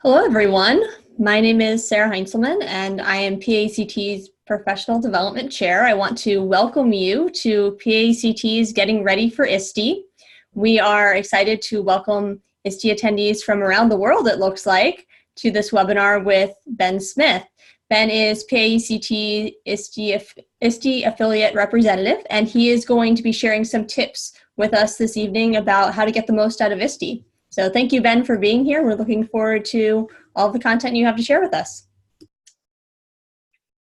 Hello, everyone. My name is Sarah Heinzelman, and I am PACT's Professional Development Chair. I want to welcome you to PACT's Getting Ready for Iste. We are excited to welcome Iste attendees from around the world, it looks like, to this webinar with Ben Smith. Ben is PACT Iste affiliate representative, and he is going to be sharing some tips with us this evening about how to get the most out of Iste. So thank you, Ben, for being here. We're looking forward to all the content you have to share with us.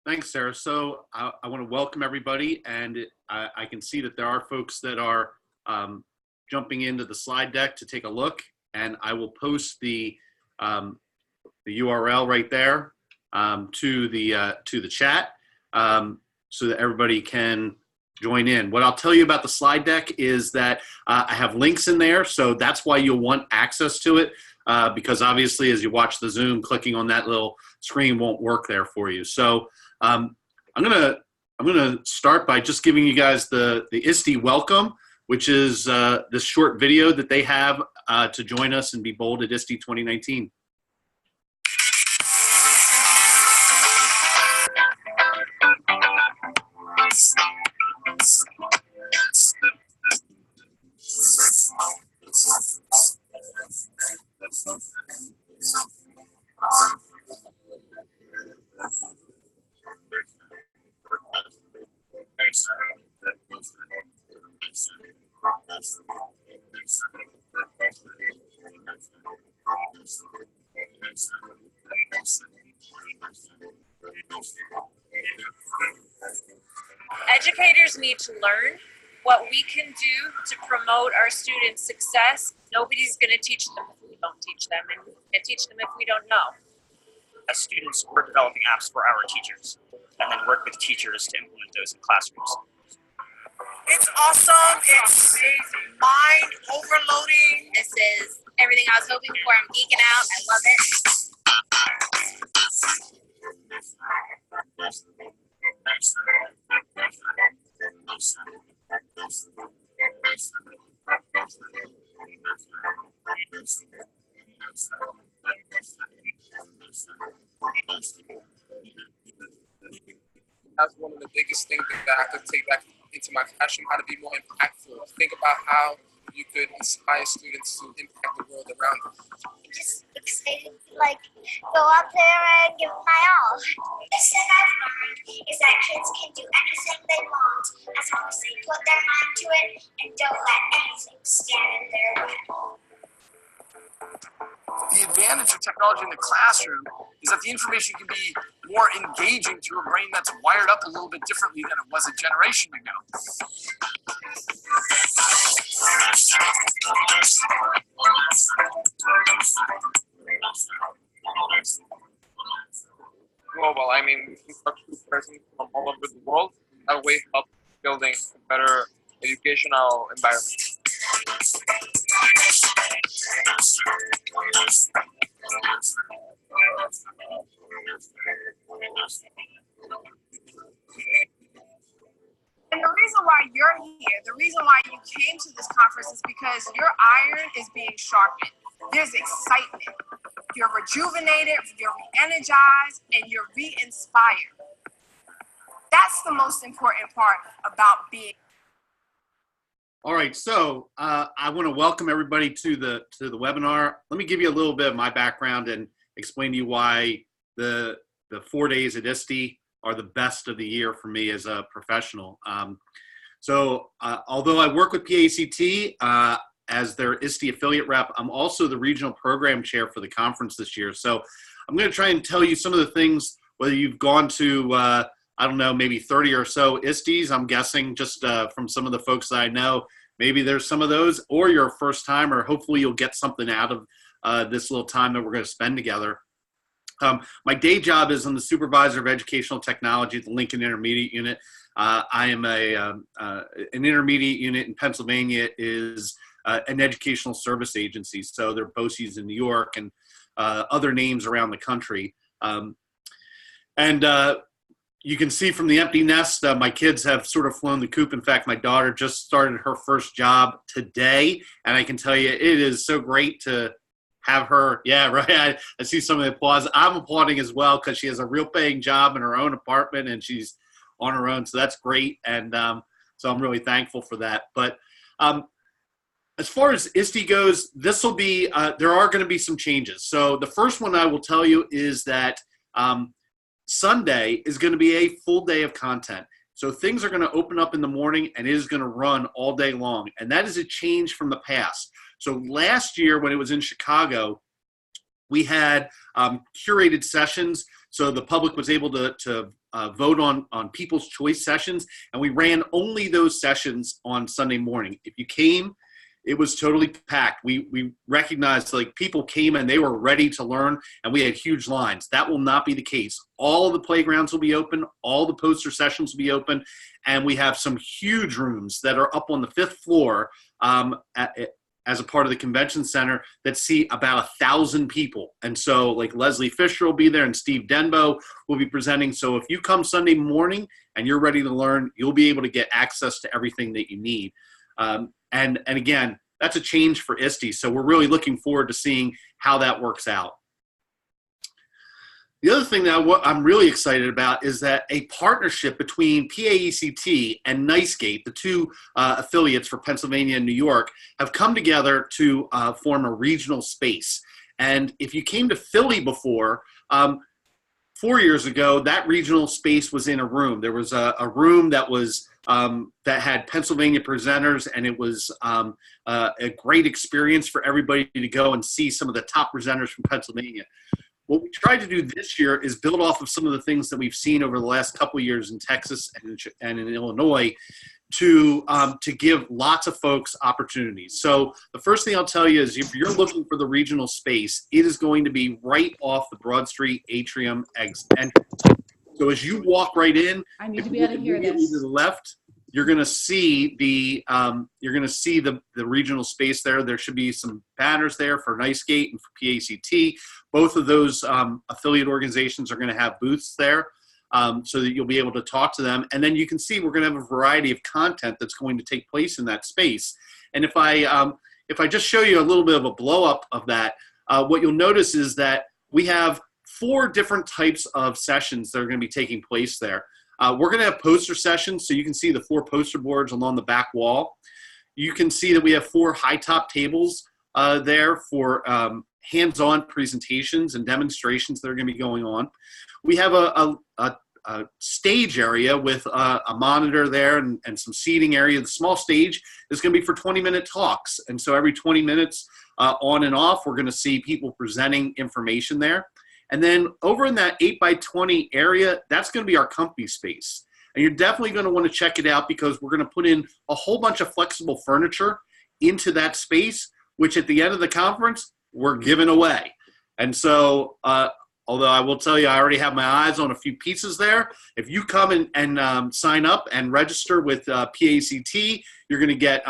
Thanks, Sarah. So I want to welcome everybody, and I can see that there are folks that are jumping into the slide deck to take a look, and I will post the URL right there to the chat so that everybody can join in. What I'll tell you about the slide deck is that I have links in there, so that's why you'll want access to it, because obviously as you watch the Zoom, clicking on that little screen won't work there for you. So I'm gonna start by just giving you guys the Iste welcome, which is this short video that they have to join us and be bold at Iste 2019. Educators need to learn what we can do to promote our students' success. Nobody's going to teach them if we don't teach them, and we can teach them if we don't know. As students, we're developing apps for our teachers, and then work with teachers to implement those in classrooms. It's awesome. It's mind overloading. This is everything I was hoping for. I'm geeking out. I love it. That's one of the biggest things that I could take back into my classroom, how to be more impactful. Think about how you could inspire students to impact the world around them. I'm just excited to go out there and give it my all. The thing I've learned is that kids can do anything they want as long as they put their mind to it and don't let anything stand in their way. The advantage of technology in the classroom is that the information can be more engaging to a brain that's wired up a little bit differently than it was a generation ago. Global, I mean, instructional persons from all over the world, that way help building a better educational environment. And the reason why you're here, the reason why you came to this conference is because your iron is being sharpened. There's excitement. You're rejuvenated, you're re-energized, and you're re-inspired. That's the most important part about being. All right, so I want to welcome everybody to the webinar. Let me give you a little bit of my background and explain to you why the 4 days at Iste are the best of the year for me as a professional. Although I work with PACT as their Iste affiliate rep, I'm also the regional program chair for the conference this year. So I'm going to try and tell you some of the things, whether you've gone to I don't know, maybe 30 or so Istes, I'm guessing, just from some of the folks that I know. Maybe there's some of those, or you're a first timer. Hopefully you'll get something out of this little time that we're going to spend together. My day job is I'm the supervisor of educational technology at the Lincoln Intermediate Unit. I am an intermediate unit in Pennsylvania is an educational service agency. So there are BOCES in New York and other names around the country. You can see from the empty nest, my kids have sort of flown the coop. In fact, my daughter just started her first job today, and I can tell you it is so great to have her. Yeah, right. I see some of the applause. I'm applauding as well because she has a real paying job in her own apartment and she's on her own. So that's great. And so I'm really thankful for that. But as far as Iste goes, this will be, there are going to be some changes. So the first one I will tell you is that Sunday is going to be a full day of content. So things are going to open up in the morning and it is going to run all day long. And that is a change from the past. So last year when it was in Chicago, we had curated sessions. So the public was able to vote on people's choice sessions. And we ran only those sessions on Sunday morning. If you came, it was totally packed. We recognized like people came and they were ready to learn and we had huge lines. That will not be the case. All of the playgrounds will be open. All the poster sessions will be open. And we have some huge rooms that are up on the 5th floor as a part of the convention center that see about 1,000 people. And so like Leslie Fisher will be there and Steve Denbo will be presenting. So if you come Sunday morning and you're ready to learn, you'll be able to get access to everything that you need. And again, that's a change for Iste. So we're really looking forward to seeing how that works out. The other thing that I'm really excited about is that a partnership between PAECT and NiceGate, the two affiliates for Pennsylvania and New York, have come together to form a regional space. And if you came to Philly before, 4 years ago, that regional space was in a room. There was a room that was that had Pennsylvania presenters, and it was a great experience for everybody to go and see some of the top presenters from Pennsylvania. What we tried to do this year is build off of some of the things that we've seen over the last couple of years in Texas and in Illinois to give lots of folks opportunities. So the first thing I'll tell you is if you're looking for the regional space, it is going to be right off the Broad Street Atrium entrance. So as you walk right in, I need to be able to hear this. To the left, you're going to see the regional space there. There should be some banners there for NiceGate and for PACT. Both of those affiliate organizations are going to have booths there so that you'll be able to talk to them. And then you can see we're going to have a variety of content that's going to take place in that space. And if I just show you a little bit of a blow up of that, what you'll notice is that we have 4 different types of sessions that are going to be taking place there. We're going to have poster sessions, so you can see the 4 poster boards along the back wall. You can see that we have 4 high-top tables there for hands-on presentations and demonstrations that are going to be going on. We have a stage area with a monitor there and some seating area. The small stage is going to be for 20-minute talks, and so every 20 minutes on and off, we're going to see people presenting information there. And then over in that 8x20 area, that's going to be our company space. And you're definitely going to want to check it out because we're going to put in a whole bunch of flexible furniture into that space, which at the end of the conference, we're giving away. And so, although I will tell you, I already have my eyes on a few pieces there. If you come and sign up and register with PACT, you're going to get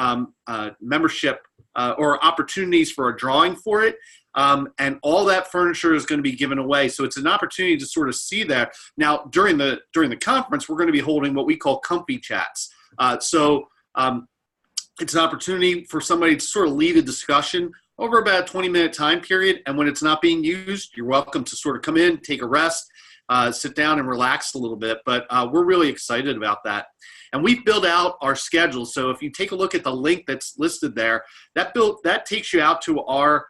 membership or opportunities for a drawing for it. And all that furniture is going to be given away. So it's an opportunity to sort of see that. Now, during the conference, we're going to be holding what we call comfy chats. So it's an opportunity for somebody to sort of lead a discussion over about a 20-minute time period. And when it's not being used, you're welcome to sort of come in, take a rest, sit down and relax a little bit. But we're really excited about that. And we've built out our schedule. So if you take a look at the link that's listed there, that takes you out to our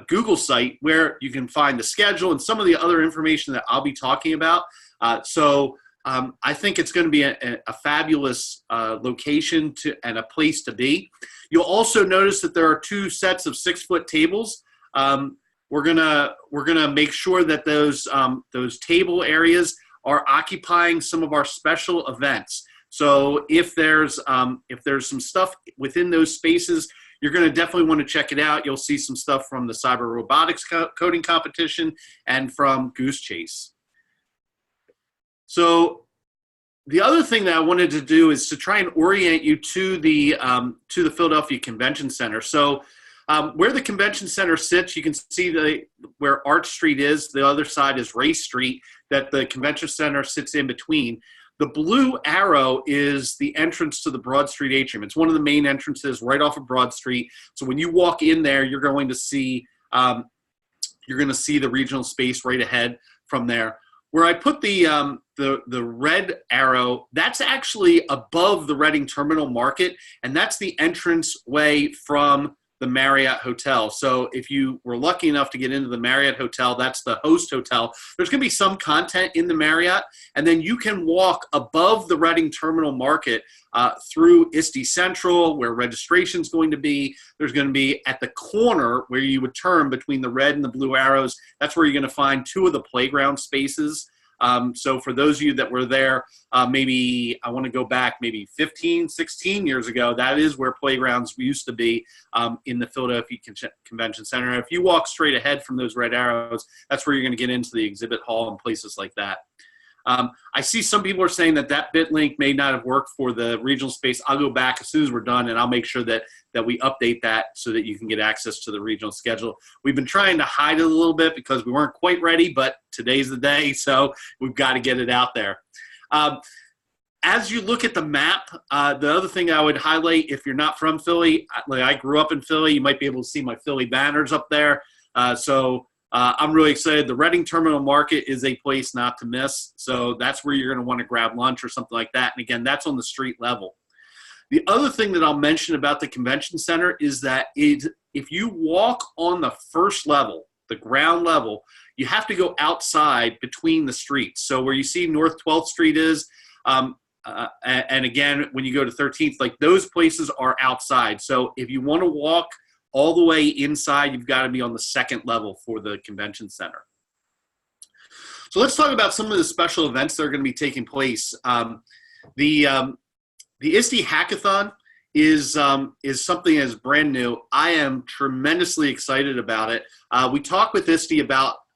Google site where you can find the schedule and some of the other information that I'll be talking about. I think it's going to be a fabulous location and a place to be. You'll also notice that there are 2 sets of 6-foot tables. We're gonna make sure that those table areas are occupying some of our special events. So if there's some stuff within those spaces, you're going to definitely want to check it out. You'll see some stuff from the cyber robotics coding competition and from Goose Chase. So the other thing that I wanted to do is to try and orient you to the Philadelphia Convention Center. So where the convention center sits, you can see where Arch Street is. The other side is Race Street that the convention center sits in between. The blue arrow is the entrance to the Broad Street atrium. It's one of the main entrances right off of Broad Street. So when you walk in there, you're going to see the regional space right ahead from there. Where I put the red arrow, that's actually above the Reading Terminal Market, and that's the entrance way from the Marriott Hotel. So if you were lucky enough to get into the Marriott Hotel, that's the host hotel. There's going to be some content in the Marriott, and then you can walk above the Reading Terminal Market through Iste Central, where registration is going to be. There's going to be at the corner where you would turn between the red and the blue arrows. That's where you're going to find 2 of the playground spaces. So for those of you that were there, maybe I want to go back maybe 15, 16 years ago, that is where playgrounds used to be in the Philadelphia Convention Center. If you walk straight ahead from those red arrows, that's where you're going to get into the exhibit hall and places like that. I see some people are saying that bit link may not have worked for the regional space. I'll go back as soon as we're done, and I'll make sure that we update that so that you can get access to the regional schedule. We've been trying to hide it a little bit because we weren't quite ready, but today's the day, so we've got to get it out there. As you look at the map, the other thing I would highlight, if you're not from Philly, like I grew up in Philly, you might be able to see my Philly banners up there. I'm really excited. The Reading Terminal Market is a place not to miss. So that's where you're going to want to grab lunch or something like that. And again, that's on the street level. The other thing that I'll mention about the convention center is that if you walk on the first level, the ground level, you have to go outside between the streets. So where you see North 12th Street is, and again, when you go to 13th, like those places are outside. So if you want to walk all the way inside, you've got to be on the second level for the convention center. So let's talk about some of the special events that are going to be taking place. The Iste Hackathon is something that is brand new. I am tremendously excited about it. We talked with Iste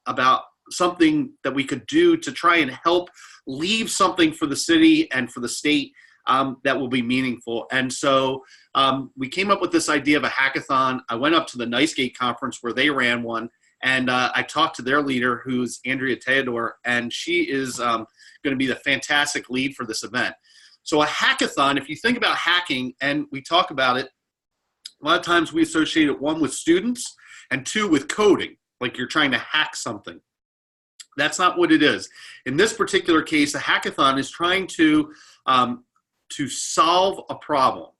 about something that we could do to try and help leave something for the city and for the state that will be meaningful. And so we came up with this idea of a hackathon. I went up to the NICEGate conference where they ran one, and I talked to their leader, who's Andrea Theodore, and she is going to be the fantastic lead for this event. So a hackathon, if you think about hacking, and we talk about it, a lot of times we associate it, 1, with students, and 2, with coding, like you're trying to hack something. That's not what it is. In this particular case, a hackathon is trying to solve a problem,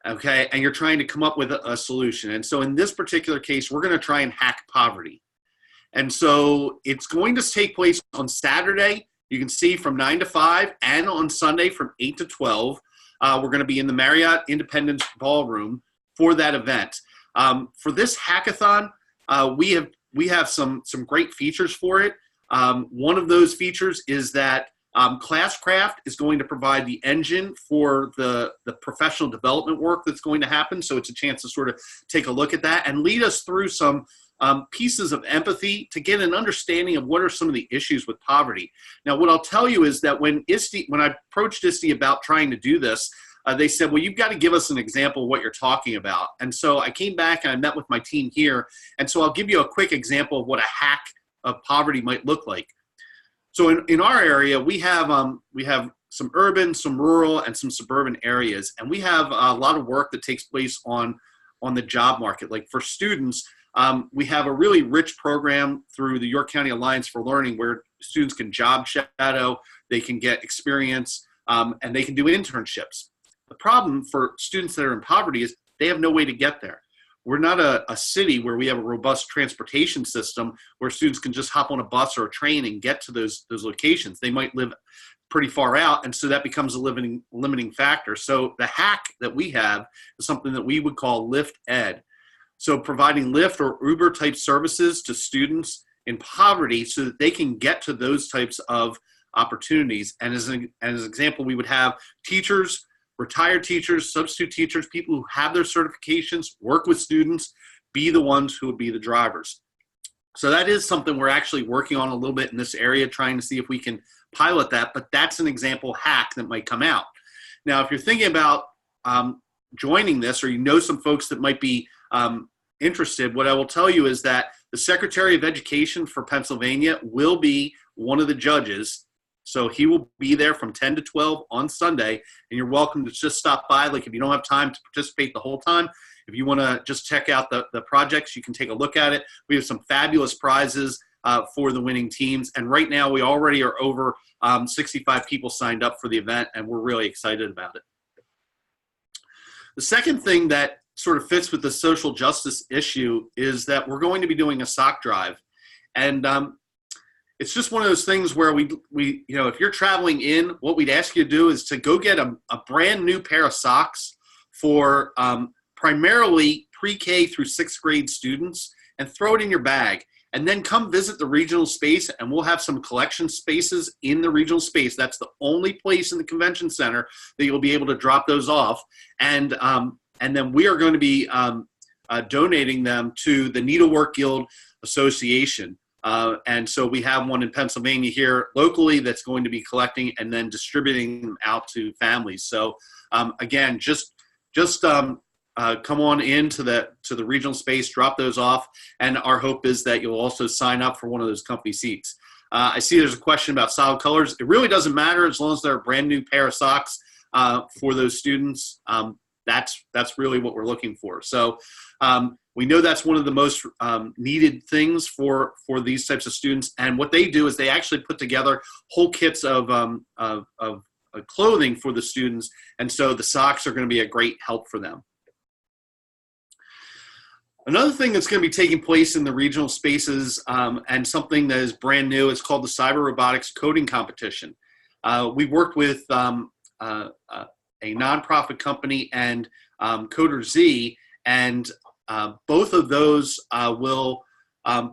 okay? And you're trying to come up with a solution. And so in this particular case, we're going to try and hack poverty. And so it's going to take place on Saturday. You can see from 9 to 5, and on Sunday from 8 to 12. We're going to be in the Marriott Independence Ballroom for that event. For this hackathon, we have some great features for it. One of those features is that Classcraft is going to provide the engine for the professional development work that's going to happen. So it's a chance to sort of take a look at that and lead us through some pieces of empathy to get an understanding of what are some of the issues with poverty. Now, what I'll tell you is that when I approached Iste about trying to do this, they said, well, you've got to give us an example of what you're talking about. And so I came back and I met with my team here. And so I'll give you a quick example of what a hack of poverty might look like. So in our area, we have some urban, some rural, and some suburban areas. And we have a lot of work that takes place on the job market. Like for students, we have a really rich program through the York County Alliance for Learning where students can job shadow, they can get experience, and they can do internships. The problem for students that are in poverty is they have no way to get there. We're not a city where we have a robust transportation system where students can just hop on a bus or a train and get to those locations. They might live pretty far out, and so that becomes a limiting factor. So the hack that we have is something that we would call Lyft Ed. So providing Lyft or Uber type services to students in poverty so that they can get to those types of opportunities. And as an example, we would have teachers, retired teachers, substitute teachers, people who have their certifications, work with students, be the ones who would be the drivers. So that is something we're actually working on a little bit in this area, trying to see if we can pilot that, but that's an example hack that might come out. Now, if you're thinking about joining this, or you know some folks that might be interested, what I will tell you is that the Secretary of Education for Pennsylvania will be one of the judges. So he will be there from 10 to 12 on Sunday, and you're welcome to just stop by. Like if you don't have time to participate the whole time, if you want to just check out the projects, you can take a look at it. We have some fabulous prizes for the winning teams. And right now we already are over 65 people signed up for the event, and we're really excited about it. The second thing that sort of fits with the social justice issue is that we're going to be doing a sock drive. And it's just one of those things where we if you're traveling in, what we'd ask you to do is to go get a brand new pair of socks for primarily pre-K through 6th grade students and throw it in your bag. And then come visit the regional space, and we'll have some collection spaces in the regional space. That's the only place in the convention center that you'll be able to drop those off. And then we are going to be donating them to the Needlework Guild Association. And so we have one in Pennsylvania here locally that's going to be collecting and then distributing them out to families. So again, just come on into the regional space, drop those off, and our hope is that you'll also sign up for one of those comfy seats. I see there's a question about solid colors. It really doesn't matter as long as they're a brand new pair of socks for those students. That's really what we're looking for. So we know that's one of the most needed things for these types of students. And what they do is they actually put together whole kits of clothing for the students. And so the socks are going to be a great help for them. Another thing that's going to be taking place in the regional spaces and something that is brand new is called the Cyber Robotics Coding Competition. We worked with a nonprofit company and Coder Z, and both of those will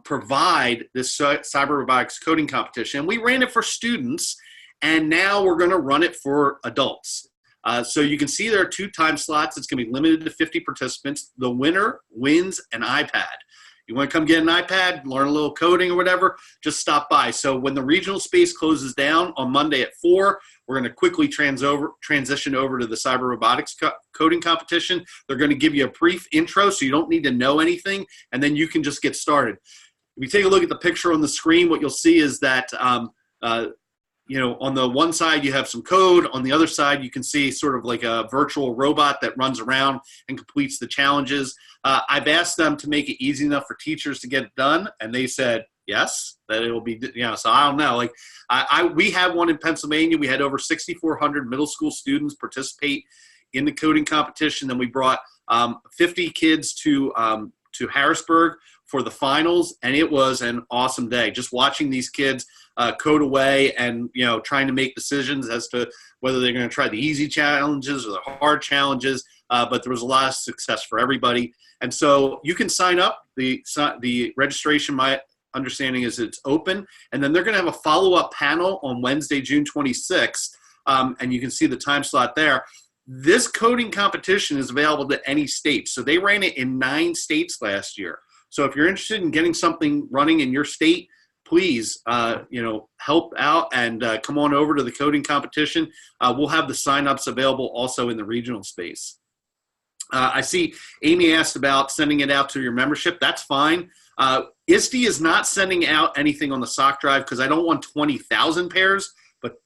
provide this Cyber Robotics Coding Competition. We ran it for students, and now we're going to run it for adults. So you can see there are 2 time slots. It's going to be limited to 50 participants. The winner wins an iPad. You want to come get an iPad, learn a little coding or whatever, just stop by. So when the regional space closes down on Monday at 4, we're going to quickly transition over to the Cyber Robotics Coding Competition. They're going to give you a brief intro, so you don't need to know anything, and then you can just get started. If you take a look at the picture on the screen, what you'll see is that on the one side you have some code. On the other side you can see sort of like a virtual robot that runs around and completes the challenges. I've asked them to make it easy enough for teachers to get it done, and they said yes, that it will be, so I don't know. Like we had one in Pennsylvania. We had over 6,400 middle school students participate in the coding competition. Then we brought 50 kids to Harrisburg for the finals, and it was an awesome day. Just watching these kids code away and trying to make decisions as to whether they're going to try the easy challenges or the hard challenges, but there was a lot of success for everybody. And so you can sign up. The registration, my understanding is it's open, and then they're going to have a follow-up panel on Wednesday, June 26th, and you can see the time slot there. This coding competition is available to any state. So they ran it in 9 states last year. So if you're interested in getting something running in your state, please, help out and come on over to the coding competition. We'll have the signups available also in the regional space. I see Amy asked about sending it out to your membership. That's fine. Iste is not sending out anything on the sock drive because I don't want 20,000 pairs, but,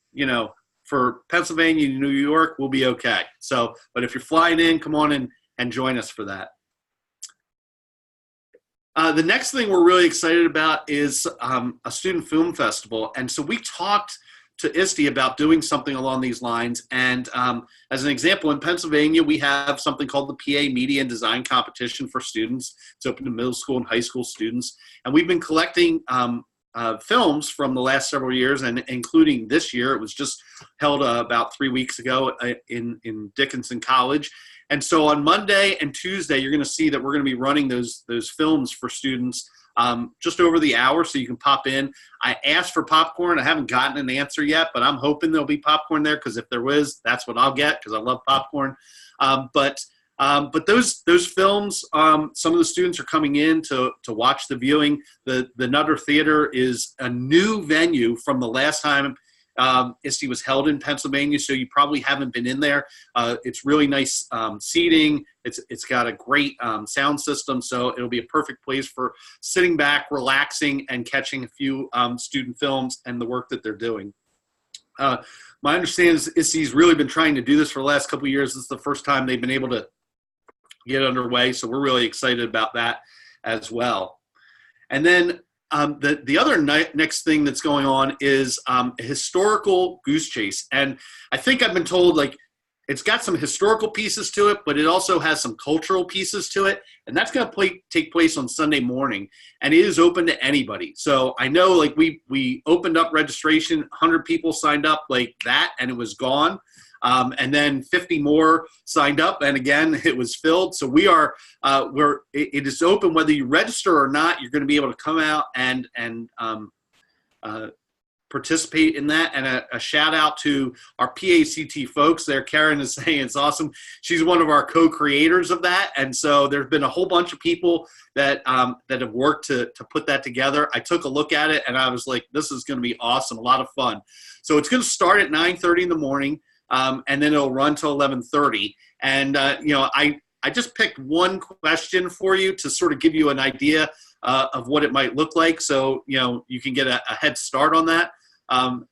for Pennsylvania and New York, we'll be okay. So, but if you're flying in, come on in and join us for that. The next thing we're really excited about is a student film festival. And so we talked to Iste about doing something along these lines. And as an example, in Pennsylvania, we have something called the PA Media and Design Competition for students. It's open to middle school and high school students. And we've been collecting films from the last several years, and including this year. It was just held about 3 weeks ago in Dickinson College. And so on Monday and Tuesday, you're going to see that we're going to be running those films for students just over the hour, so you can pop in. I asked for popcorn. I haven't gotten an answer yet, but I'm hoping there'll be popcorn there, because if there is, that's what I'll get, because I love popcorn. But those films, some of the students are coming in to watch the viewing. The Nutter Theater is a new venue from the last time Iste was held in Pennsylvania, so you probably haven't been in there. It's really nice seating. It's got a great sound system, so it'll be a perfect place for sitting back, relaxing, and catching a few student films and the work that they're doing. My understanding is ISTE's really been trying to do this for the last couple of years. This is the first time they've been able to get underway, so we're really excited about that as well. And then the other next thing that's going on is a historical goose chase. And I think I've been told, like, it's got some historical pieces to it, but it also has some cultural pieces to it. And that's going to take place on Sunday morning. And it is open to anybody. So I know, like, we opened up registration, 100 people signed up like that, and it was gone. And then 50 more signed up, and again, it was filled. So it is open whether you register or not. You're going to be able to come out and participate in that. And a shout out to our PACT folks there. Karen is saying it's awesome. She's one of our co-creators of that. And so there's been a whole bunch of people that have worked to put that together. I took a look at it and I was like, this is going to be awesome. A lot of fun. So it's going to start at 9:30 in the morning. And then it'll run till 11:30. And, I just picked one question for you to sort of give you an idea of what it might look like. So, you can get a head start on that.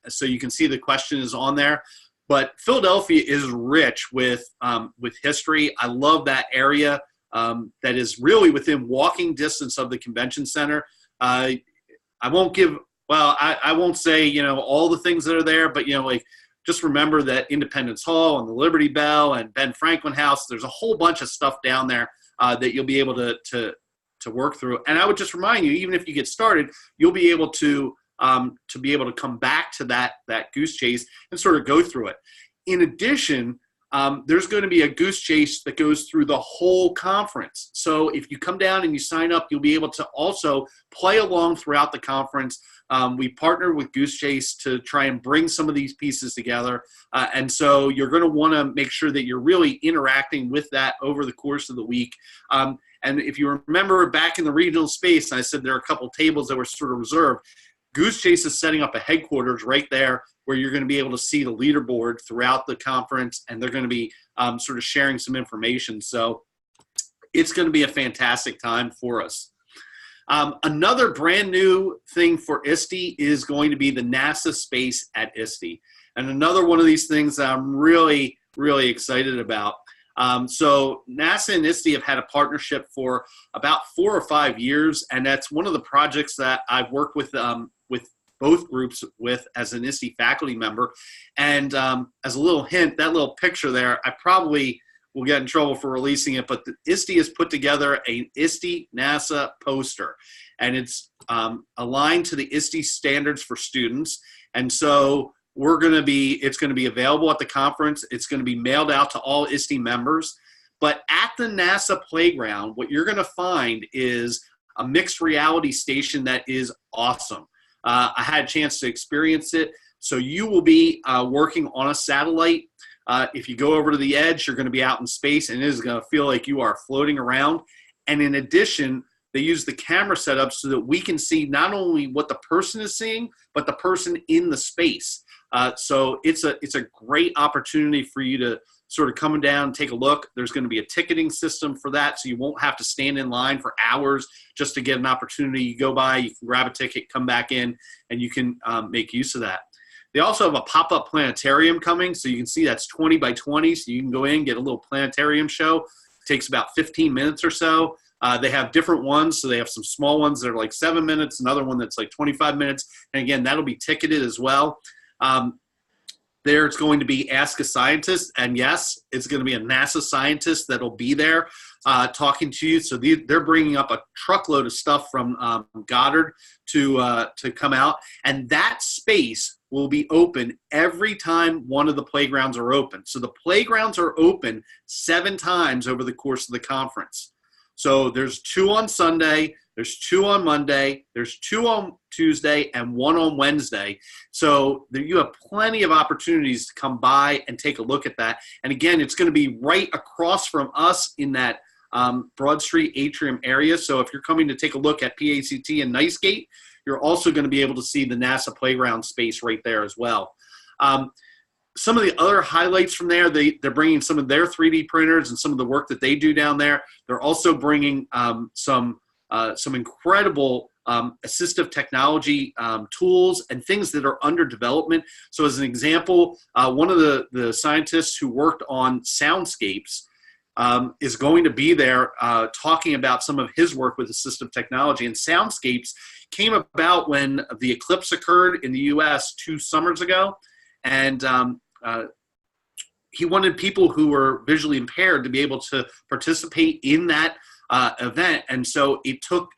So you can see the question is on there. But Philadelphia is rich with history. I love that area that is really within walking distance of the convention center. I won't say, all the things that are there, but, just remember that Independence Hall and the Liberty Bell and Ben Franklin House, there's a whole bunch of stuff down there that you'll be able to work through. And I would just remind you, even if you get started, you'll be able to come back to that goose chase and sort of go through it. In addition, there's going to be a goose chase that goes through the whole conference. So if you come down and you sign up, you'll be able to also play along throughout the conference. We partnered with Goose Chase to try and bring some of these pieces together. And so you're going to want to make sure that you're really interacting with that over the course of the week. And if you remember back in the regional space, I said there are a couple tables that were sort of reserved. Goose Chase is setting up a headquarters right there where you're going to be able to see the leaderboard throughout the conference, and they're going to be sort of sharing some information. So it's going to be a fantastic time for us. Another brand new thing for ISTE is going to be the NASA space at ISTE. And another one of these things that I'm really, really excited about. So NASA and ISTE have had a partnership for about 4 or 5 years, and that's one of the projects that I've worked with both groups with as an ISTE faculty member. And as a little hint, that little picture there, I probably will get in trouble for releasing it, but the ISTE has put together an ISTE NASA poster, and it's aligned to the ISTE standards for students. And so it's going to be available at the conference. It's going to be mailed out to all ISTE members. But at the NASA playground, what you're going to find is a mixed reality station that is awesome. I had a chance to experience it. So you will be working on a satellite. If you go over to the edge, you're going to be out in space, and it is going to feel like you are floating around. And in addition, they use the camera setup so that we can see not only what the person is seeing, but the person in the space. So it's a great opportunity for you to sort of come down and take a look. There's going to be a ticketing system for that, so you won't have to stand in line for hours just to get an opportunity. You go by, you can grab a ticket, come back in, and you can make use of that. They also have a pop-up planetarium coming, so you can see that's 20 by 20, so you can go in, get a little planetarium show. It takes about 15 minutes or so. They have different ones, so they have some small ones that are like 7 minutes, another one that's like 25 minutes, and again, that'll be ticketed as well. There's going to be Ask a Scientist, and yes, it's going to be a NASA scientist that'll be there talking to you. So they're bringing up a truckload of stuff from Goddard to come out, and that space will be open every time one of the playgrounds are open. So the playgrounds are open 7 times over the course of the conference. So there's 2 on Sunday, there's 2 on Monday, there's 2 on Tuesday, and 1 on Wednesday. So you have plenty of opportunities to come by and take a look at that. And again, it's going to be right across from us in that Broad Street atrium area. So if you're coming to take a look at PACT and Nicegate, you're also going to be able to see the NASA playground space right there as well. Some of the other highlights from there, they're bringing some of their 3D printers and some of the work that they do down there. They're also bringing some incredible assistive technology tools and things that are under development. So as an example, one of the scientists who worked on soundscapes is going to be there talking about some of his work with assistive technology. And soundscapes came about when the eclipse occurred in the US 2 summers ago. And he wanted people who were visually impaired to be able to participate in that event. And so it took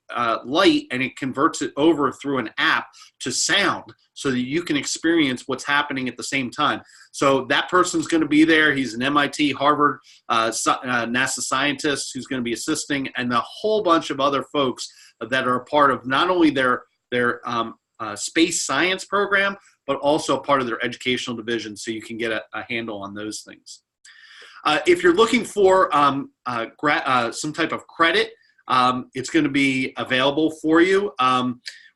light and it converts it over through an app to sound so that you can experience what's happening at the same time. So that person's going to be there. He's an MIT, Harvard, NASA scientist who's going to be assisting, and a whole bunch of other folks that are a part of not only their space science program, but also part of their educational division, so you can get a handle on those things. If you're looking for some type of credit, it's going to be available for you.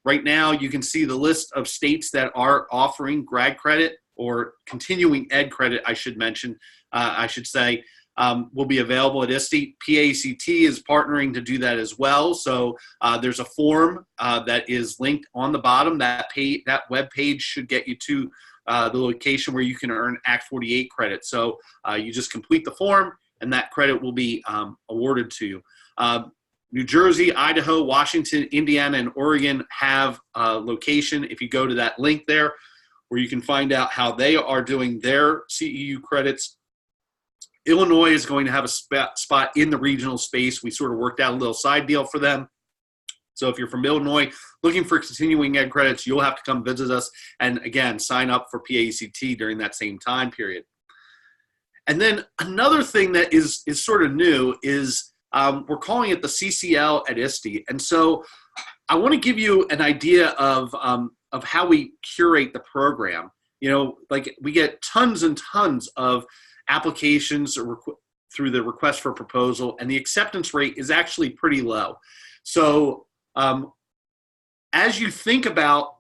Right now, you can see the list of states that are offering grad credit or continuing ed credit, I should say, will be available at Iste. PACT is partnering to do that as well. So there's a form that is linked on the bottom. That web page should get you to the location where you can earn Act 48 credit. So you just complete the form, and that credit will be awarded to you. New Jersey, Idaho, Washington, Indiana, and Oregon have a location. If you go to that link there, where you can find out how they are doing their CEU credits. Illinois is going to have a spot in the regional space. We sort of worked out a little side deal for them. So if you're from Illinois looking for continuing ed credits, you'll have to come visit us and, again, sign up for PACT during that same time period. And then another thing that is sort of new is we're calling it the CCL at Iste. And so I want to give you an idea of how we curate the program. You know, like we get tons and tons of applications through the request for proposal, and the acceptance rate is actually pretty low. So as you think about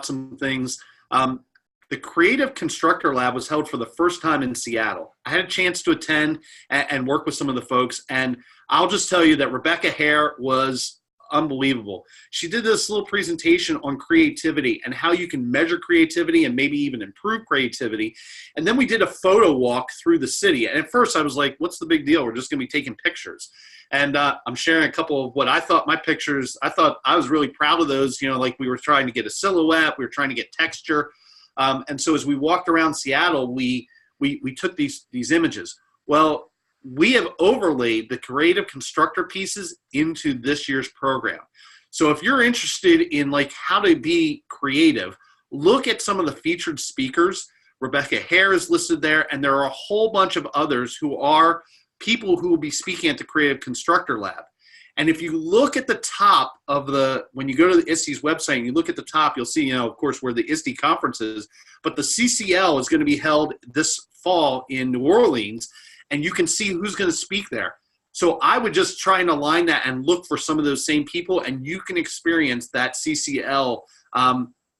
some things, the Creative Constructor Lab was held for the first time in Seattle. I had a chance to attend and work with some of the folks, and I'll just tell you that Rebecca Hare was unbelievable. She did this little presentation on creativity and how you can measure creativity and maybe even improve creativity. And then we did a photo walk through the city. And at first I was like, what's the big deal? We're just going to be taking pictures. And I'm sharing a couple of what I thought my pictures, I thought I was really proud of those, you know, like we were trying to get a silhouette, we were trying to get texture. And so as we walked around Seattle, we took these images. Well, we have overlaid the creative constructor pieces into this year's program. So if you're interested in like how to be creative, look at some of the featured speakers. Rebecca Hare is listed there, and there are a whole bunch of others who are people who will be speaking at the Creative Constructor Lab. And if you look at the top of when you go to the ISTE's website and you look at the top, you'll see, you know, of course, where the ISTE conference is, but the CCL is going to be held this fall in New Orleans, and you can see who's going to speak there. So I would just try and align that and look for some of those same people, and you can experience that CCL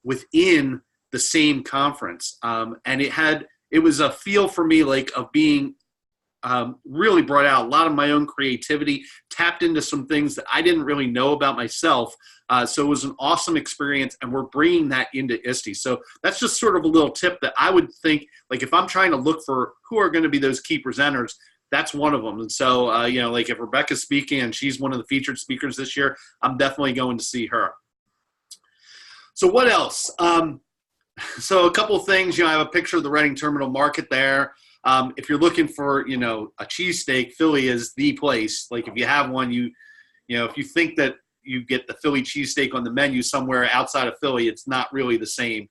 within the same conference. And it was a feel for me like of being really brought out a lot of my own creativity, tapped into some things that I didn't really know about myself. So it was an awesome experience, and we're bringing that into ISTE. So that's just sort of a little tip that I would think, like if I'm trying to look for who are going to be those key presenters, that's one of them. And so, you know, like if Rebecca's speaking and she's one of the featured speakers this year, I'm definitely going to see her. So what else? So a couple of things, you know, I have a picture of the Reading Terminal Market there. If you're looking for, you know, a cheesesteak, Philly is the place. Like if you have one, you know, if you think that you get the Philly cheesesteak on the menu somewhere outside of Philly, it's not really the same.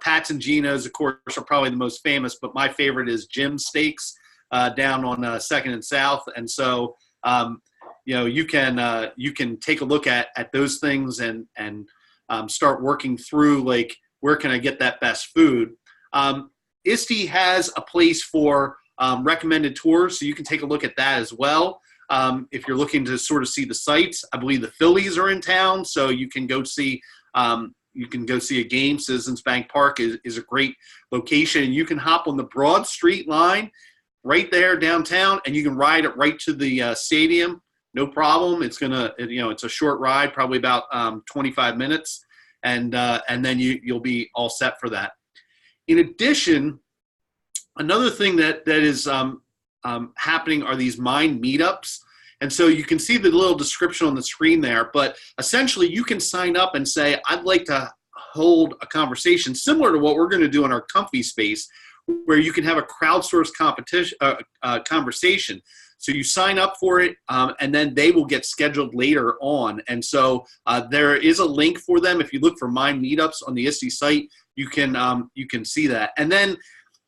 Pat's and Gino's, of course, are probably the most famous, but my favorite is Jim's Steaks down on 2nd and South. And so, you know, you can take a look at those things and start working through, like, where can I get that best food? ISTE has a place for recommended tours, so you can take a look at that as well. If you're looking to sort of see the sites, I believe the Phillies are in town, so you can go see a game. Citizens Bank Park is a great location, and you can hop on the Broad Street line right there downtown, and you can ride it right to the stadium. no problem. It's it's a short ride, probably about 25 minutes, and then you'll be all set for that. In addition, another thing that is happening are these mind meetups. And so you can see the little description on the screen there, but essentially you can sign up and say, I'd like to hold a conversation similar to what we're going to do in our Comfy space, where you can have a crowdsourced conversation. So you sign up for it, and then they will get scheduled later on. And so there is a link for them. If you look for Mind Meetups on the Iste site, you can see that. And then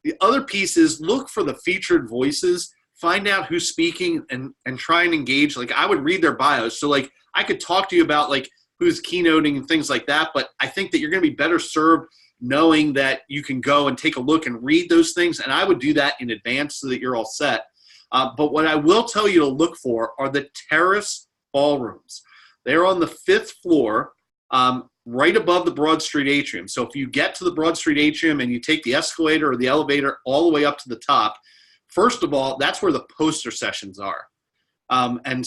the other piece is look for the featured voices. Find out who's speaking and try and engage. Like, I would read their bios. So like I could talk to you about like who's keynoting and things like that, but I think that you're going to be better served knowing that you can go and take a look and read those things. And I would do that in advance so that you're all set. But what I will tell you to look for are the terrace ballrooms. They're on the 5th floor, right above the Broad Street Atrium. So if you get to the Broad Street Atrium and you take the escalator or the elevator all the way up to the top, first of all, that's where the poster sessions are. And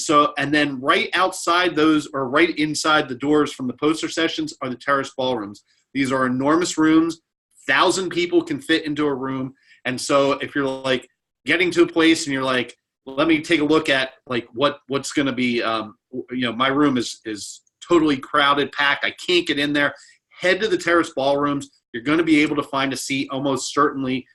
then right outside those, or right inside the doors from the poster sessions, are the terrace ballrooms. These are enormous rooms. 1,000 people can fit into a room. And so if you're like getting to a place and you're like, let me take a look at like what's going to be, my room is totally crowded, packed. I can't get in there. Head to the terrace ballrooms. You're going to be able to find a seat almost certainly.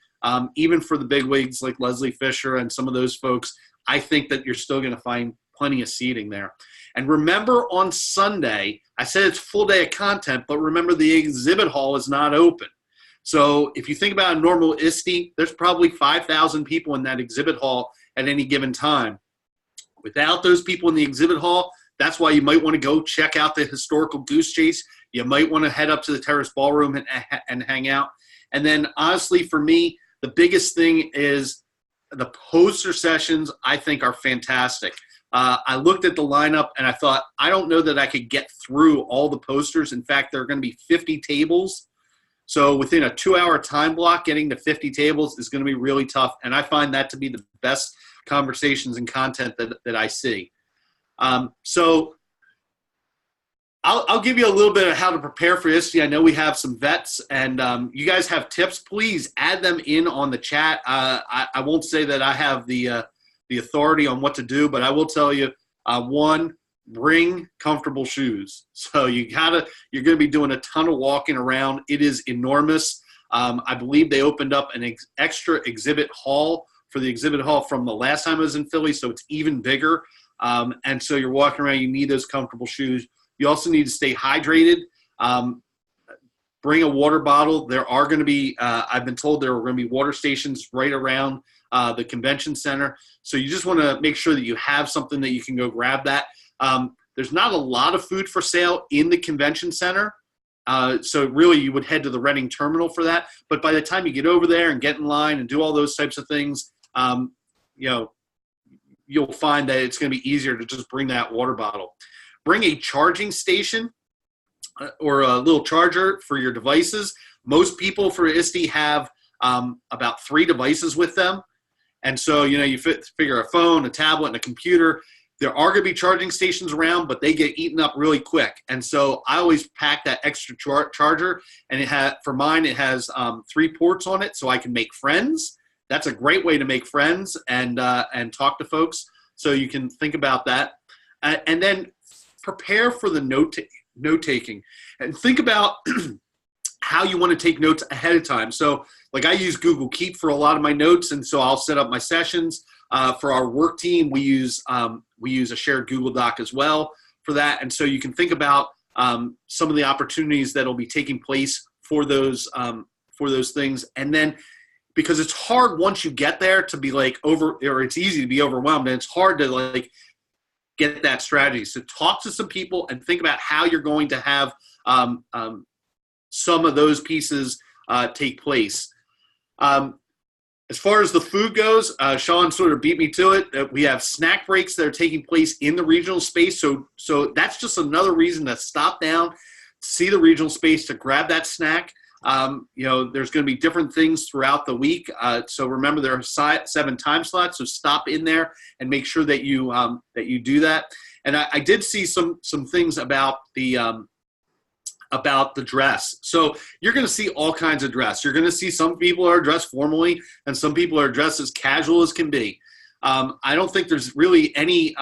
Even for the bigwigs like Leslie Fisher and some of those folks, I think that you're still going to find plenty of seating there. And remember, on Sunday, I said it's a full day of content, but remember the exhibit hall is not open. So if you think about a normal Iste, there's probably 5,000 people in that exhibit hall at any given time. Without those people in the exhibit hall, that's why you might want to go check out the historical goose chase. You might want to head up to the terrace ballroom and hang out. And then honestly, for me, the biggest thing is the poster sessions, I think, are fantastic. I looked at the lineup and I thought, I don't know that I could get through all the posters. In fact, there are going to be 50 tables. So within a 2-hour time block, getting to 50 tables is going to be really tough. And I find that to be the best conversations and content that I see. So I'll give you a little bit of how to prepare for Iste. I know we have some vets, and you guys have tips. Please add them in on the chat. I won't say that I have the authority on what to do, but I will tell you, one, bring comfortable shoes. So you're going to be doing a ton of walking around. It is enormous. I believe they opened up an extra exhibit hall for the exhibit hall from the last time I was in Philly, so it's even bigger. And so you're walking around, you need those comfortable shoes. You also need to stay hydrated. Bring a water bottle. There are going to be, I've been told there are going to be water stations right around the convention center. So you just want to make sure that you have something that you can go grab that. There's not a lot of food for sale in the convention center. So really you would head to the Reading terminal for that. But by the time you get over there and get in line and do all those types of things, you'll find that it's going to be easier to just bring that water bottle. Bring a charging station or a little charger for your devices. Most people for Iste have about 3 devices with them. And so, you figure a phone, a tablet, and a computer. There are going to be charging stations around, but they get eaten up really quick. And so I always pack that extra charger. And for mine, it has 3 ports on it, so I can make friends. That's a great way to make friends and talk to folks. So you can think about that. And then prepare for the note-taking. And think about how you want to take notes ahead of time. So like I use Google Keep for a lot of my notes, and so I'll set up my sessions. For our work team, we use a shared Google Doc as well for that. And so you can think about some of the opportunities that will be taking place for those things. And then because it's hard once you get there to be like or it's easy to be overwhelmed, and it's hard to like get that strategy. So talk to some people and think about how you're going to have some of those pieces take place. As far as the food goes, Sean sort of beat me to it. We have snack breaks that are taking place in the regional space. So that's just another reason to stop down, see the regional space, to grab that snack. There's going to be different things throughout the week. So remember, there are 7 time slots. So stop in there and make sure that you do that. And I did see some things about the dress. So you're going to see all kinds of dress. You're going to see some people are dressed formally and some people are dressed as casual as can be. I don't think there's really any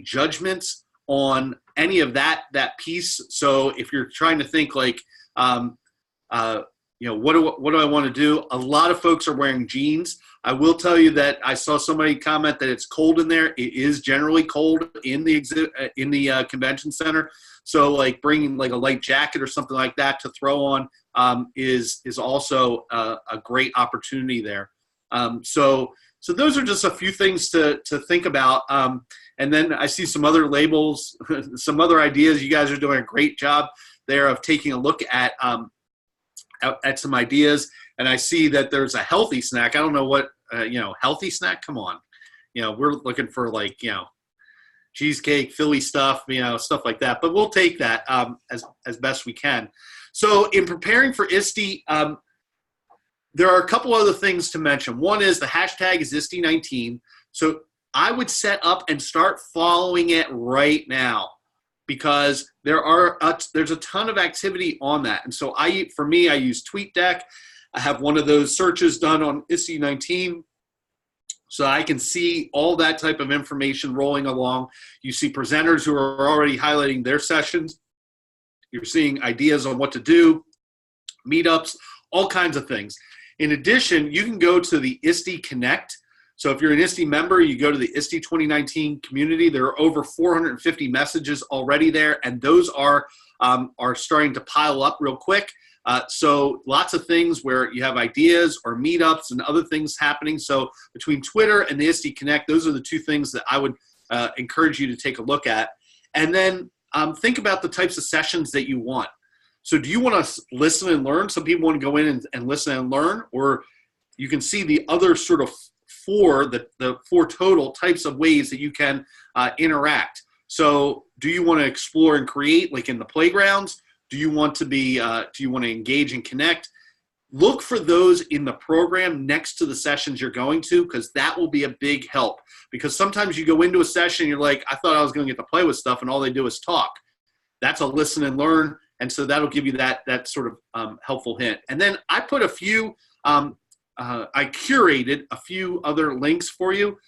judgments on any of that piece. So if you're trying to think like, what do I want to do? A lot of folks are wearing jeans. I will tell you that I saw somebody comment that it's cold in there. It is generally cold in the convention center. So like bringing like a light jacket or something like that to throw on is also a great opportunity there. So those are just a few things to think about. And then I see some other labels, some other ideas. You guys are doing a great job there of taking a look at some ideas. And I see that there's a healthy snack. I don't know what, healthy snack. Come on. We're looking for like, cheesecake, Philly stuff, stuff like that. But we'll take that as best we can. So in preparing for Iste, there are a couple other things to mention. One is the hashtag is Iste19. So I would set up and start following it right now because there's a ton of activity on that. And so I use TweetDeck. I have one of those searches done on Iste19. So I can see all that type of information rolling along. You see presenters who are already highlighting their sessions. You're seeing ideas on what to do, meetups, all kinds of things. In addition, you can go to the Iste Connect. So if you're an Iste member, you go to the Iste 2019 community. There are over 450 messages already there, and those are starting to pile up real quick. So lots of things where you have ideas or meetups and other things happening. So between Twitter and the Iste Connect, those are the two things that I would encourage you to take a look at. And then think about the types of sessions that you want. So do you want to listen and learn? Some people want to go in and listen and learn, or you can see the other sort of the four total types of ways that you can interact. So do you want to explore and create like in the playgrounds? Do you want to engage and connect? Look for those in the program next to the sessions you're going to, because that will be a big help. Because sometimes you go into a session, you're like, I thought I was going to get to play with stuff, and all they do is talk. That's a listen and learn, and so that'll give you that sort of helpful hint. And then I put I curated a few other links for you.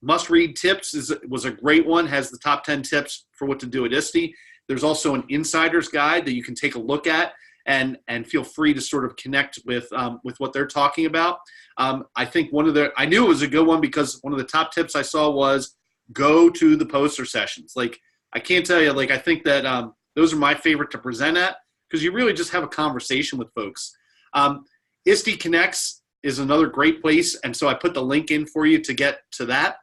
Must-read tips was a great one, has the top 10 tips for what to do at Iste. There's also an insider's guide that you can take a look at and feel free to sort of connect with what they're talking about. I think I knew it was a good one because one of the top tips I saw was go to the poster sessions. Like, I can't tell you, like, I think that those are my favorite to present at because you really just have a conversation with folks. Iste Connects is another great place, and so I put the link in for you to get to that.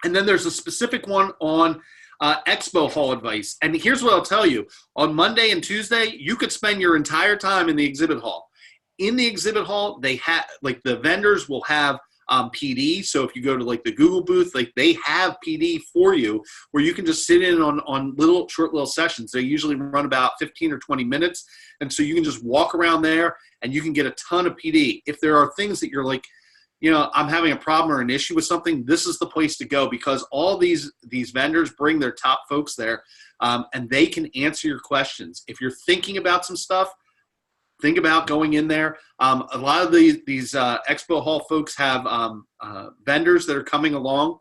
And then there's a specific one on expo hall advice. And here's what I'll tell you. On Monday and Tuesday, you could spend your entire time in the exhibit hall. In the exhibit hall, they have, like, the vendors will have PD. So if you go to like the Google booth, like they have PD for you where you can just sit in on short little sessions. They usually run about 15 or 20 minutes. And so you can just walk around there and you can get a ton of PD. If there are things that you're like, I'm having a problem or an issue with something, this is the place to go because all these vendors bring their top folks there and they can answer your questions. If you're thinking about some stuff, think about going in there. A lot of these expo hall folks have vendors that are coming along.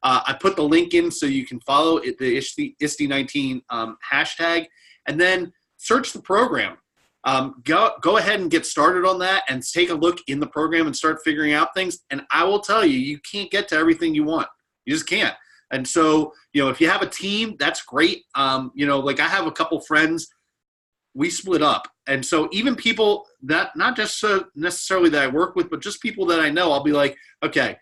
I put the link in so you can follow the Iste19 hashtag and then search the program. Go ahead and get started on that and take a look in the program and start figuring out things. And I will tell you, you can't get to everything you want. You just can't. And so, if you have a team, that's great. Like I have a couple friends, we split up. And so even people that not just so necessarily that I work with, but just people that I know, I'll be like, okay,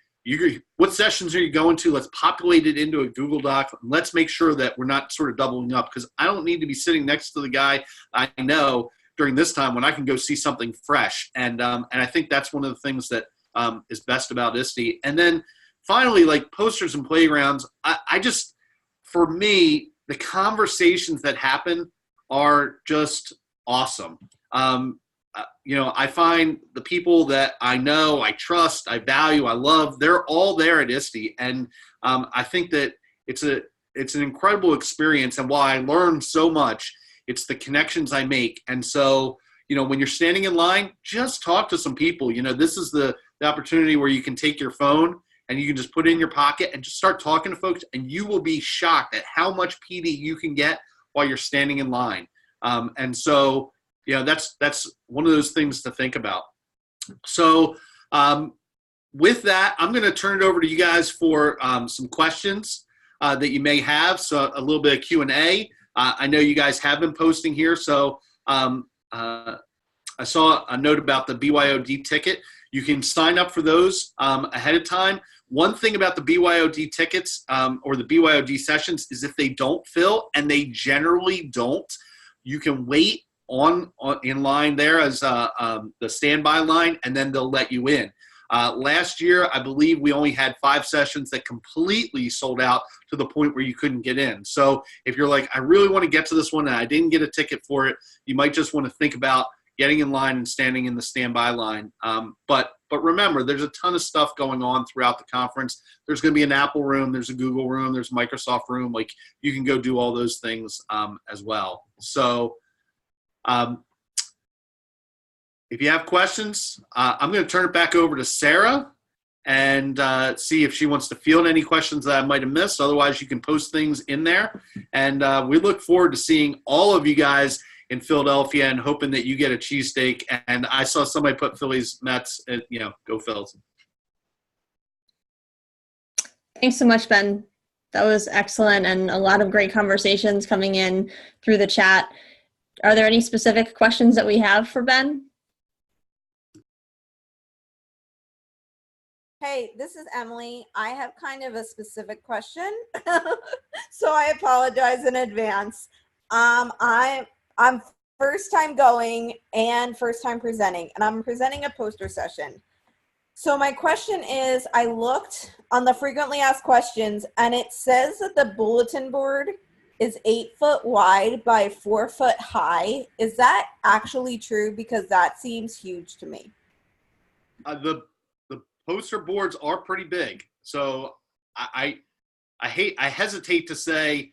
what sessions are you going to? Let's populate it into a Google Doc. Let's make sure that we're not sort of doubling up because I don't need to be sitting next to the guy I know during this time when I can go see something fresh. And I think that's one of the things that is best about Iste. And then finally, like posters and playgrounds, I just, for me, the conversations that happen are just awesome. I find the people that I know, I trust, I value, I love, they're all there at Iste. And I think that it's an incredible experience. And while I learn so much, it's the connections I make. And so, when you're standing in line, just talk to some people. This is the opportunity where you can take your phone and you can just put it in your pocket and just start talking to folks, and you will be shocked at how much PD you can get while you're standing in line. And so, that's one of those things to think about. So with that, I'm going to turn it over to you guys for some questions that you may have. So a little bit of Q&A. I know you guys have been posting here. So I saw a note about the BYOD ticket. You can sign up for those ahead of time. One thing about the BYOD tickets or the BYOD sessions is if they don't fill, and they generally don't, you can wait in line there as the standby line, and then they'll let you in. Last year, I believe we only had 5 sessions that completely sold out to the point where you couldn't get in. So if you're like, I really want to get to this one and I didn't get a ticket for it, you might just want to think about getting in line and standing in the standby line. But remember, there's a ton of stuff going on throughout the conference. There's going to be an Apple room, there's a Google room, there's a Microsoft room. Like, you can go do all those things as well. So if you have questions, I'm going to turn it back over to Sarah and see if she wants to field any questions that I might have missed. Otherwise, you can post things in there. And we look forward to seeing all of you guys in Philadelphia and hoping that you get a cheesesteak. And I saw somebody put Phillies Mets, and, go Phils. Thanks so much, Ben. That was excellent, and a lot of great conversations coming in through the chat. Are there any specific questions that we have for Ben? Hey, this is Emily. I have kind of a specific question, so I apologize in advance. I'm first time going and first time presenting, and I'm presenting a poster session. So my question is, I looked on the frequently asked questions, and it says that the bulletin board is 8 foot wide by 4 foot high. Is that actually true? Because that seems huge to me. The poster boards are pretty big. So I hesitate to say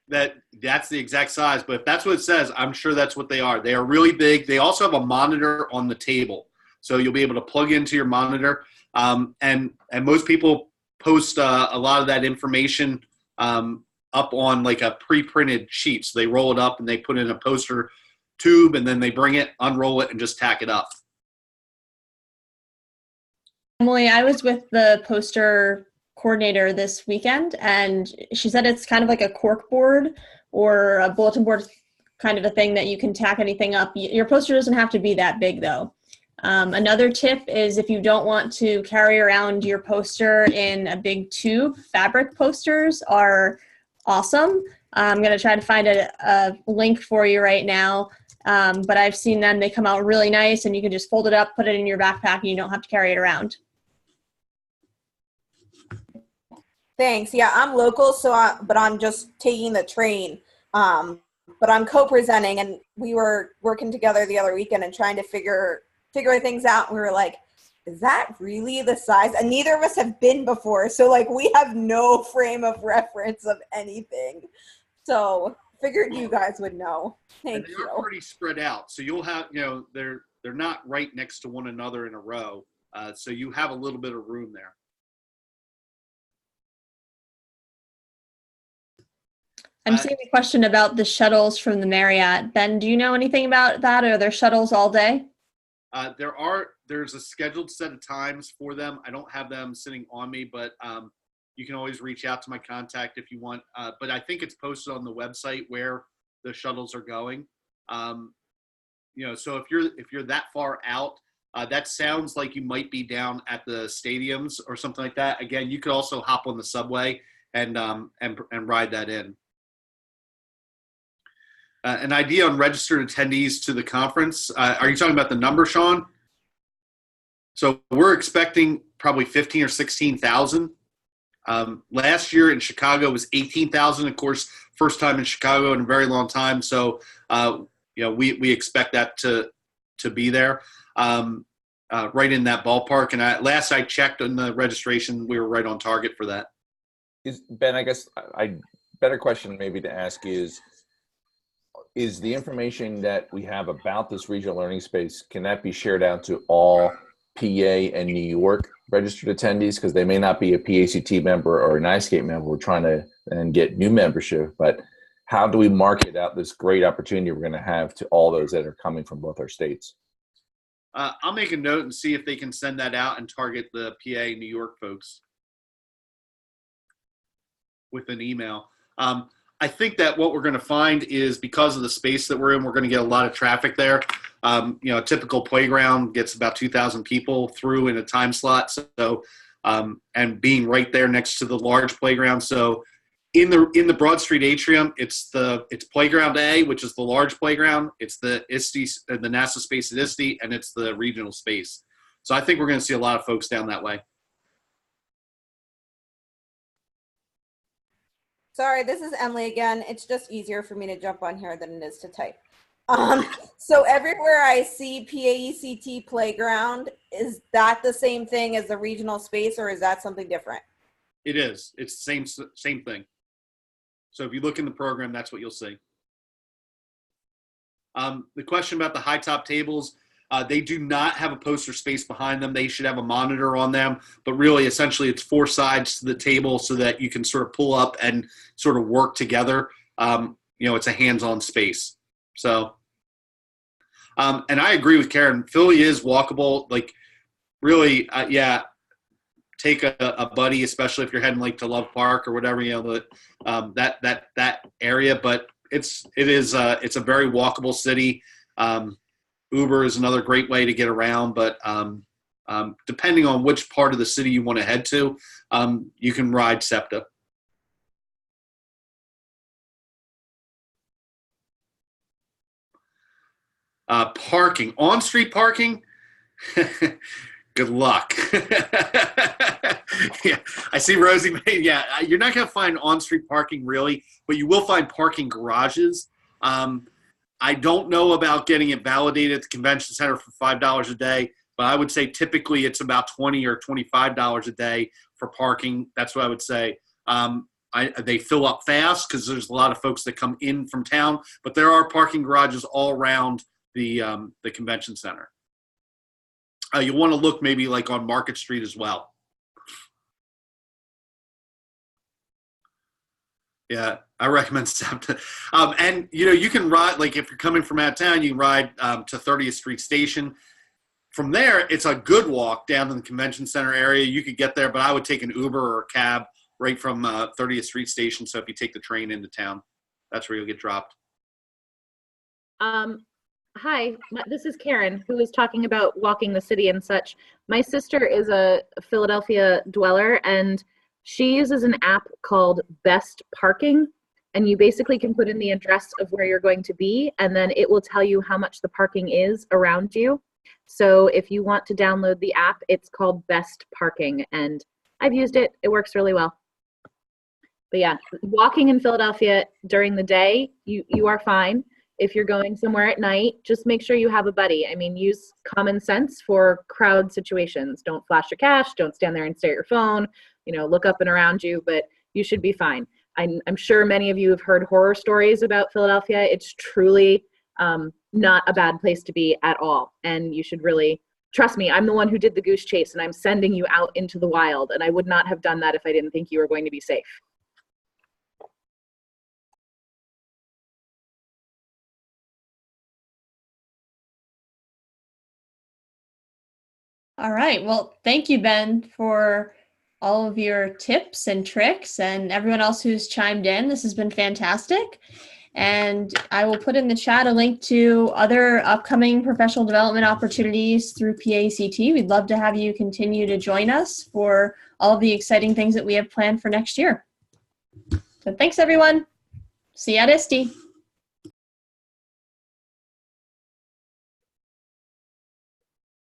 that's the exact size, but if that's what it says, I'm sure that's what they are. They are really big. They also have a monitor on the table, so you'll be able to plug into your monitor. And most people post a lot of that information up on like a pre-printed sheet. So they roll it up and they put in a poster tube, and then they bring it, unroll it, and just tack it up. Emily, I was with the poster coordinator this weekend, and she said it's kind of like a cork board or a bulletin board kind of a thing that you can tack anything up. Your poster doesn't have to be that big, though. Another tip is if you don't want to carry around your poster in a big tube, fabric posters are awesome. I'm going to try to find a link for you right now, but I've seen them. They come out really nice, and you can just fold it up, put it in your backpack, and you don't have to carry it around. Thanks. Yeah, I'm local, but I'm just taking the train. But I'm co-presenting, and we were working together the other weekend and trying to figure things out. We were like, is that really the size? And neither of us have been before, so like we have no frame of reference of anything. So figured you guys would know. Thank you. They're pretty spread out, so you'll have, they're not right next to one another in a row, so you have a little bit of room there. I'm seeing a question about the shuttles from the Marriott. Ben, do you know anything about that? Are there shuttles all day? There's a scheduled set of times for them. I don't have them sitting on me, but you can always reach out to my contact if you want. But I think it's posted on the website where the shuttles are going. So if you're that far out, that sounds like you might be down at the stadiums or something like that. Again, you could also hop on the subway and ride that in. An idea on registered attendees to the conference. Are you talking about the number, Sean? So we're expecting probably 15 or 16,000. Last year in Chicago was 18,000. Of course, first time in Chicago in a very long time. So we expect that to be there, right in that ballpark. And last I checked on the registration, we were right on target for that. Ben, I guess better question maybe to ask is the information that we have about this regional learning space, can that be shared out to all PA and New York registered attendees? Because they may not be a PACT member or an ISCAPE member. We're trying to then get new membership, but how do we market out this great opportunity we're going to have to all those that are coming from both our states? I'll make a note and see if they can send that out and target the PA New York folks with an email. I think that what we're going to find is, because of the space that we're in, we're going to get a lot of traffic there. A typical playground gets about 2,000 people through in a time slot. So, and being right there next to the large playground. So in the Broad Street atrium, it's playground A, which is the large playground. It's the Iste, the NASA space at Iste, and it's the regional space. So I think we're going to see a lot of folks down that way. Sorry, this is Emily again. It's just easier for me to jump on here than it is to type. So everywhere I see PAECT playground, is that the same thing as the regional space, or is that something different? It is. It's the same thing. So if you look in the program, that's what you'll see. The question about the high top tables, they do not have a poster space behind them. They should have a monitor on them, but really essentially it's 4 sides to the table so that you can sort of pull up and sort of work together. It's a hands-on space. So, and I agree with Karen. Philly is walkable. Like, really, take a buddy, especially if you're heading like to Love Park or whatever, that area. But it's a very walkable city. Uber is another great way to get around, but depending on which part of the city you want to head to, you can ride SEPTA. Parking, on-street parking, good luck. Yeah, I see Rosie. Yeah, you're not going to find on-street parking really, but you will find parking garages. I don't know about getting it validated at the convention center for $5 a day, but I would say typically it's about $20 or $25 a day for parking. That's what I would say. They fill up fast because there's a lot of folks that come in from town, but there are parking garages all around the convention center. You'll want to look maybe like on Market Street as well. Yeah, I recommend SEPTA. And, you can ride, like if you're coming from out of town, you can ride to 30th Street Station. From there, it's a good walk down to the convention center area. You could get there, but I would take an Uber or a cab right from 30th Street Station. So if you take the train into town, that's where you'll get dropped. Hi, this is Karen, who was talking about walking the city and such. My sister is a Philadelphia dweller, and she uses an app called Best Parking, and you basically can put in the address of where you're going to be, and then it will tell you how much the parking is around you. So if you want to download the app, it's called Best Parking, and I've used it. It works really well. But yeah, walking in Philadelphia during the day, you are fine. If you're going somewhere at night, just make sure you have a buddy. I mean, use common sense for crowd situations. Don't flash your cash. Don't stand there and stare at your phone. Look up and around you, but you should be fine. I'm sure many of you have heard horror stories about Philadelphia. It's truly not a bad place to be at all. And you should really, trust me, I'm the one who did the goose chase, and I'm sending you out into the wild. And I would not have done that if I didn't think you were going to be safe. All right. Well, thank you, Ben, for all of your tips and tricks, and everyone else who's chimed in. This has been fantastic. And I will put in the chat a link to other upcoming professional development opportunities through PACT. We'd love to have you continue to join us for all of the exciting things that we have planned for next year. So thanks, everyone. See you at ISTE.